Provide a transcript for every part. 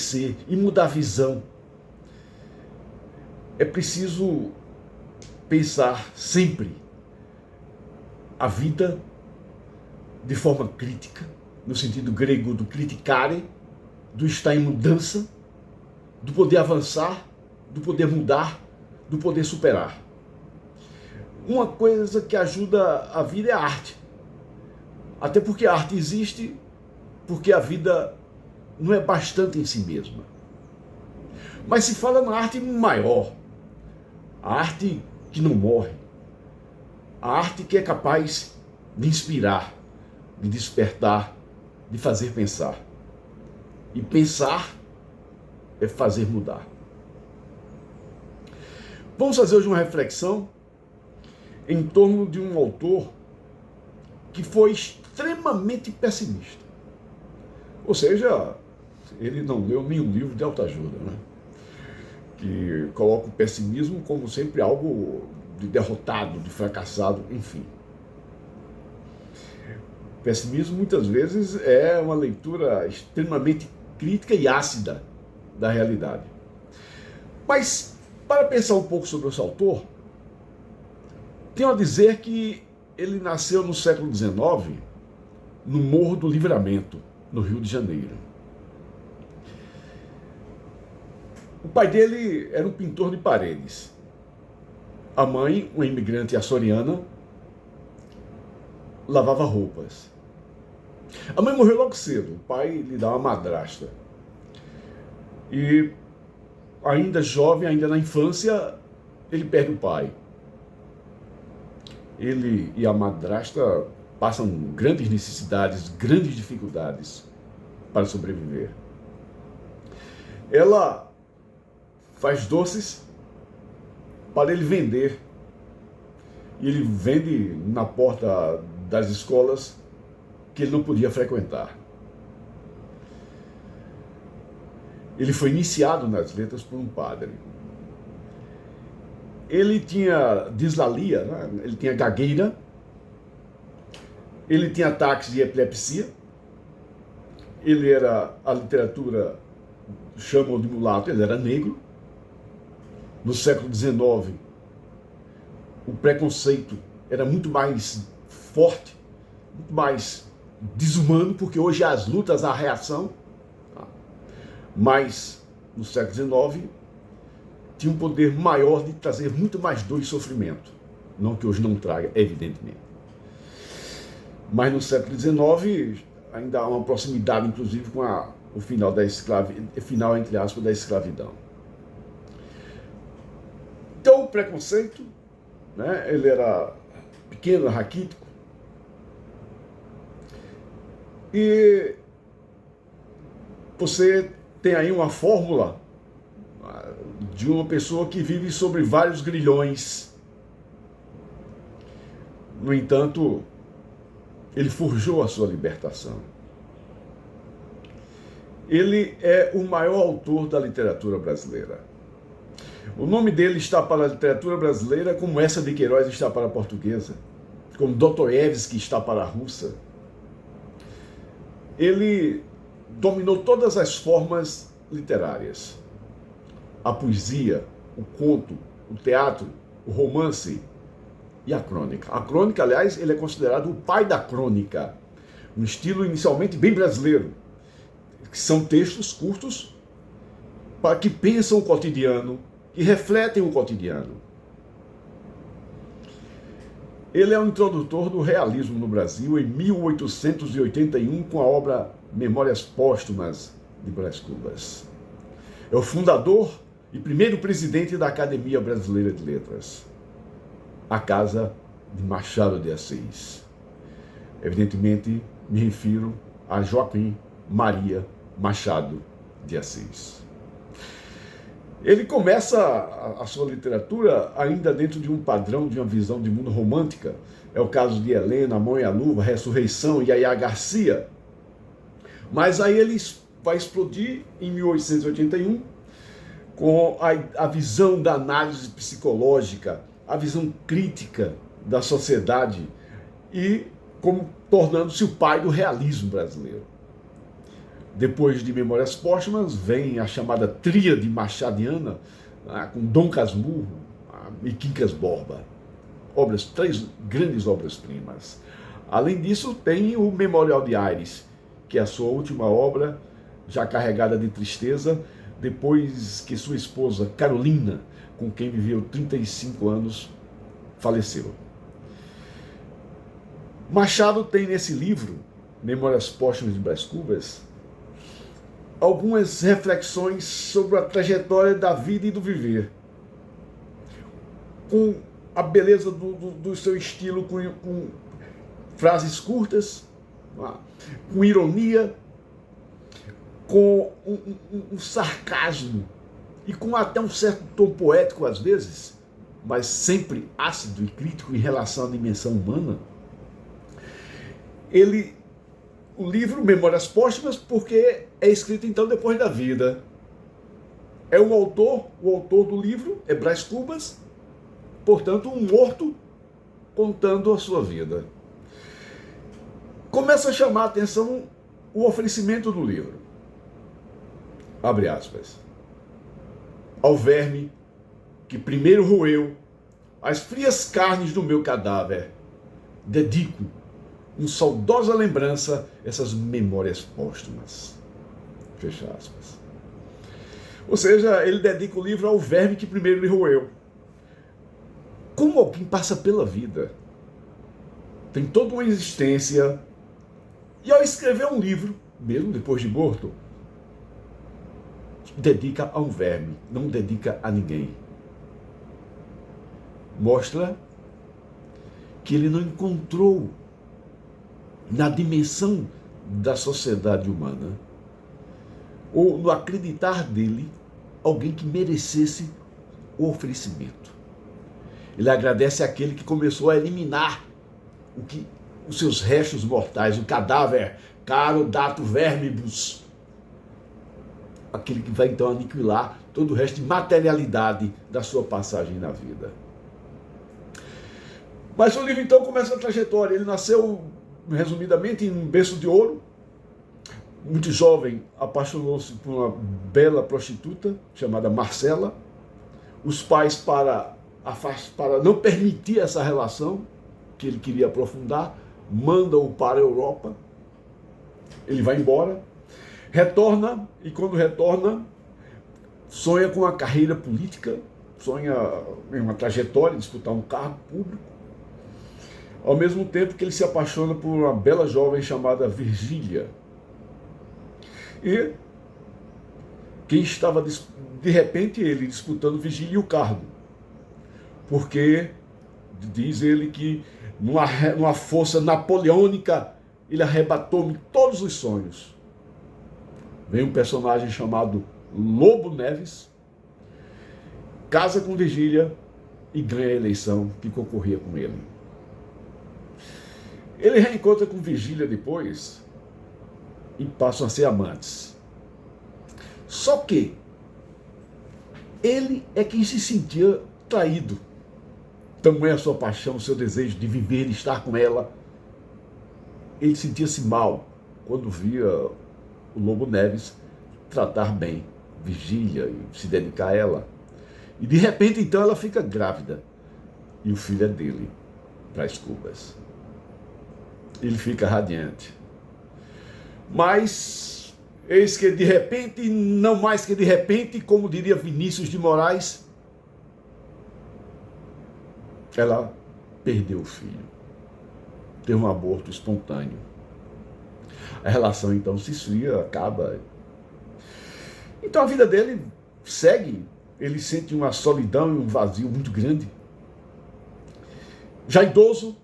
crescer e mudar a visão. É preciso pensar sempre a vida de forma crítica, no sentido grego do criticare, do estar em mudança, do poder avançar, do poder mudar, do poder superar. Uma coisa que ajuda a vida é a arte. Até porque a arte existe, porque a vida não é bastante em si mesma. Mas se fala na arte maior, a arte que não morre, a arte que é capaz de inspirar, de despertar, de fazer pensar. E pensar é fazer mudar. Vamos fazer hoje uma reflexão em torno de um autor que foi extremamente pessimista. Ou seja, ele não leu nenhum livro de autoajuda, né? Que coloca o pessimismo como sempre algo de derrotado, de fracassado, enfim. O pessimismo muitas vezes é uma leitura extremamente crítica e ácida da realidade. Mas, para pensar um pouco sobre esse autor, tenho a dizer que ele nasceu no século XIX, no Morro do Livramento, no Rio de Janeiro. O pai dele era um pintor de paredes. A mãe, uma imigrante açoriana, lavava roupas. A mãe morreu logo cedo, o pai lhe dá uma madrasta. E ainda jovem, ainda na infância, ele perde o pai. Ele e a madrasta passam grandes necessidades, grandes dificuldades para sobreviver. Ela faz doces para ele vender. E ele vende na porta das escolas que ele não podia frequentar. Ele foi iniciado nas letras por um padre. Ele tinha dislalia, né? Ele tinha gagueira, ele tinha ataques de epilepsia, ele era, a literatura chamam de mulato, ele era negro. No século XIX, o preconceito era muito mais forte, muito mais desumano, porque hoje as lutas, a reação, mas no século XIX tinha um poder maior de trazer muito mais dor e sofrimento. Não que hoje não traga, evidentemente. Mas no século XIX ainda há uma proximidade, inclusive, com o final final, entre aspas, da escravidão. Então o preconceito, né, ele era pequeno, raquítico, e você tem aí uma fórmula de uma pessoa que vive sobre vários grilhões. No entanto, ele forjou a sua libertação. Ele é o maior autor da literatura brasileira. O nome dele está para a literatura brasileira como Eça de Queiroz está para a portuguesa, como Dostoiévski está para a russa. Ele dominou todas as formas literárias. A poesia, o conto, o teatro, o romance e a crônica. A crônica, aliás, ele é considerado o pai da crônica, um estilo inicialmente bem brasileiro, que são textos curtos para que pensam o cotidiano, que refletem o cotidiano. Ele é o introdutor do realismo no Brasil em 1881 com a obra Memórias Póstumas de Brás Cubas. É o fundador e primeiro presidente da Academia Brasileira de Letras, a casa de Machado de Assis. Evidentemente, me refiro a Joaquim Maria Machado de Assis. Ele começa a sua literatura ainda dentro de um padrão, de uma visão de mundo romântica. É o caso de Helena, A Mão e a Luva, Ressurreição, Yaya Garcia. Mas aí ele vai explodir em 1881 com a visão da análise psicológica, a visão crítica da sociedade e como tornando-se o pai do realismo brasileiro. Depois de Memórias Póstumas, vem a chamada tríade machadiana, com Dom Casmurro e Quincas Borba. Três grandes obras-primas. Além disso, tem o Memorial de Aires, que é a sua última obra, já carregada de tristeza, depois que sua esposa Carolina, com quem viveu 35 anos, faleceu. Machado tem nesse livro, Memórias Póstumas de Brás Cubas, algumas reflexões sobre a trajetória da vida e do viver, com a beleza do seu estilo, com frases curtas, com ironia, com um sarcasmo e com até um certo tom poético às vezes, mas sempre ácido e crítico em relação à dimensão humana. O livro Memórias Póstumas, porque é escrito então depois da vida. O autor do livro é Brás Cubas, portanto um morto contando a sua vida. Começa a chamar a atenção o oferecimento do livro. Abre aspas. Ao verme que primeiro roeu as frias carnes do meu cadáver, dedico com saudosa lembrança essas memórias póstumas. Fecha aspas. Ou seja, ele dedica o livro ao verme que primeiro lhe roeu. Como alguém passa pela vida, tem toda uma existência, e ao escrever um livro, mesmo depois de morto, dedica a um verme, não dedica a ninguém. Mostra que ele não encontrou na dimensão da sociedade humana, ou no acreditar dele, alguém que merecesse o oferecimento. Ele agradece àquele que começou a eliminar os seus restos mortais, o cadáver, caro dato verbibus, aquele que vai então aniquilar todo o resto de materialidade da sua passagem na vida. Mas o livro então começa a trajetória. Ele nasceu, resumidamente, em um berço de ouro. Muito jovem, apaixonou-se por uma bela prostituta chamada Marcela. Os pais, para não permitir essa relação que ele queria aprofundar, mandam-o para a Europa. Ele vai embora, retorna, e quando retorna, sonha com uma carreira política, sonha em uma trajetória, disputar um cargo público, ao mesmo tempo que ele se apaixona por uma bela jovem chamada Virgília. E quem estava, de repente, ele disputando Virgília e o cargo, porque diz ele que numa força napoleônica ele arrebatou-me todos os sonhos. Vem um personagem chamado Lobo Neves, casa com Virgília e ganha a eleição que concorria com ele. Ele reencontra com Virgília depois e passam a ser amantes. Só que ele é quem se sentia traído. Tamanha a sua paixão, o seu desejo de viver e estar com ela. Ele sentia-se mal quando via o Lobo Neves tratar bem Virgília e se dedicar a ela. E de repente então ela fica grávida. E o filho é dele, Brás Cubas. Ele fica radiante. Mas, eis que de repente, não mais que de repente, como diria Vinícius de Moraes, ela perdeu o filho. Teve um aborto espontâneo. A relação então se esfria, acaba. Então a vida dele segue. Ele sente uma solidão e um vazio muito grande. Já idoso,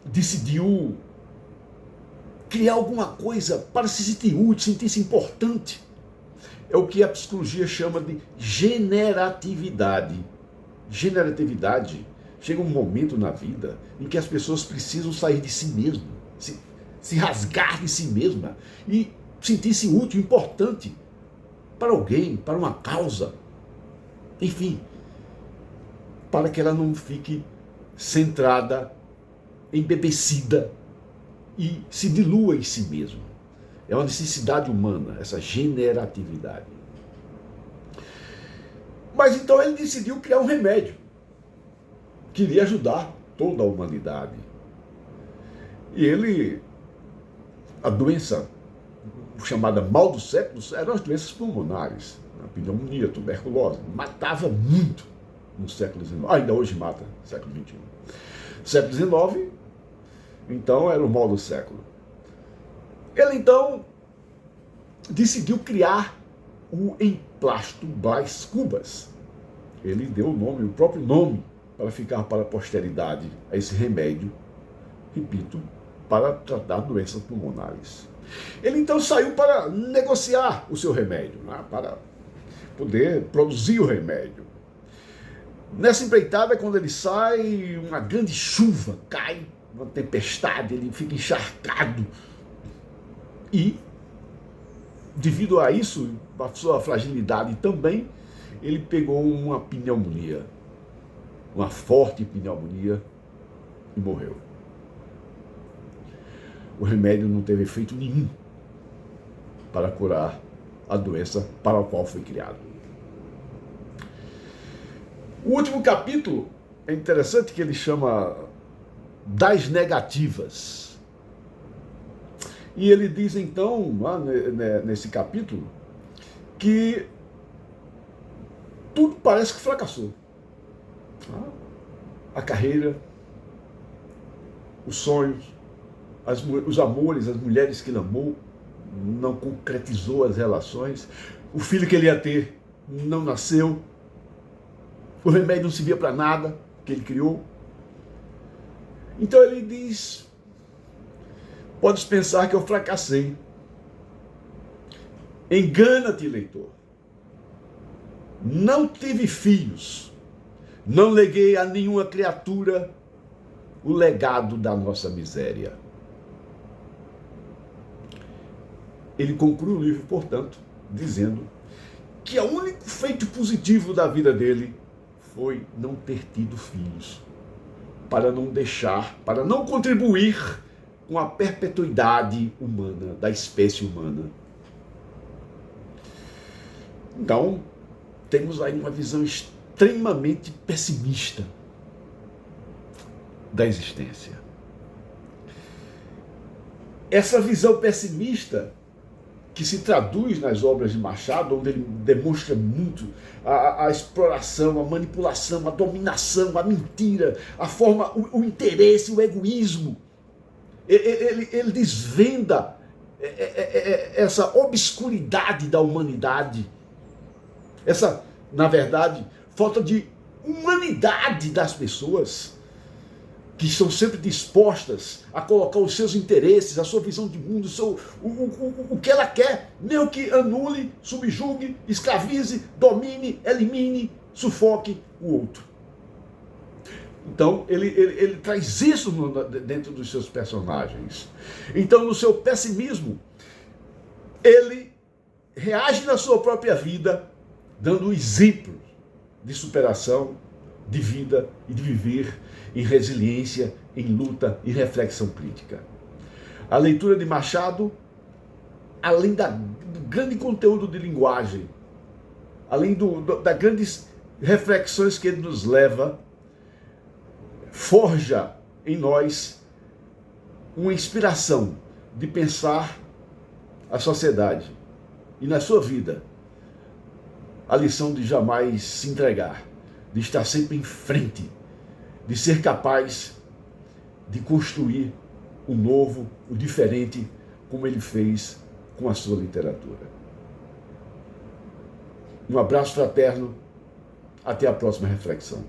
decidiu criar alguma coisa para se sentir útil, sentir-se importante. É o que a psicologia chama de generatividade. Generatividade. Chega um momento na vida em que as pessoas precisam sair de si mesmas, se rasgar de si mesma e sentir-se útil, importante para alguém, para uma causa. Enfim, para que ela não fique centrada, embebecida e se dilua em si mesma. É uma necessidade humana, essa generatividade. Mas então ele decidiu criar um remédio. Queria ajudar toda a humanidade. E ele, a doença chamada mal do século, eram as doenças pulmonares. A pneumonia, tuberculose, matava muito no século XIX. Ainda hoje mata, século XXI. Século XIX, então, era o mal do século. Ele, então, decidiu criar o emplasto Brás Cubas. Ele deu o nome, o próprio nome, para ficar para a posteridade a esse remédio, repito, para tratar doenças pulmonares. Ele então saiu para negociar o seu remédio, né, para poder produzir o remédio. Nessa empreitada, quando ele sai, uma grande chuva cai, uma tempestade, ele fica encharcado. E, devido a isso, a sua fragilidade também, ele pegou uma pneumonia, uma forte pneumonia, e morreu. O remédio não teve efeito nenhum para curar a doença para a qual foi criado. O último capítulo é interessante, que ele chama das negativas. E ele diz então, lá nesse capítulo, que tudo parece que fracassou. A carreira, os sonhos, os amores, as mulheres que ele amou, não concretizou as relações. O filho que ele ia ter não nasceu. O remédio não servia para nada que ele criou. Então ele diz: podes pensar que eu fracassei. Engana-te, leitor. Não tive filhos. Não leguei a nenhuma criatura o legado da nossa miséria. Ele conclui o livro, portanto, dizendo que o único feito positivo da vida dele foi não ter tido filhos, para não deixar, para não contribuir com a perpetuidade humana, da espécie humana. Então, temos aí uma visão extremamente pessimista da existência. Essa visão pessimista, que se traduz nas obras de Machado, onde ele demonstra muito a exploração, a manipulação, a dominação, a mentira, a forma, o interesse, o egoísmo. Ele desvenda essa obscuridade da humanidade, essa, na verdade, falta de humanidade das pessoas, que estão sempre dispostas a colocar os seus interesses, a sua visão de mundo, o que ela quer, nem o que anule, subjugue, escravize, domine, elimine, sufoque o outro. Então, ele traz isso dentro dos seus personagens. Então, no seu pessimismo, ele reage na sua própria vida, dando exemplos de superação, de vida e de viver em resiliência, em luta e reflexão crítica. A leitura de Machado, além do grande conteúdo de linguagem, além das grandes reflexões que ele nos leva, forja em nós uma inspiração de pensar a sociedade e, na sua vida, a lição de jamais se entregar, de estar sempre em frente, de ser capaz de construir o novo, o diferente, como ele fez com a sua literatura. Um abraço fraterno, até a próxima reflexão.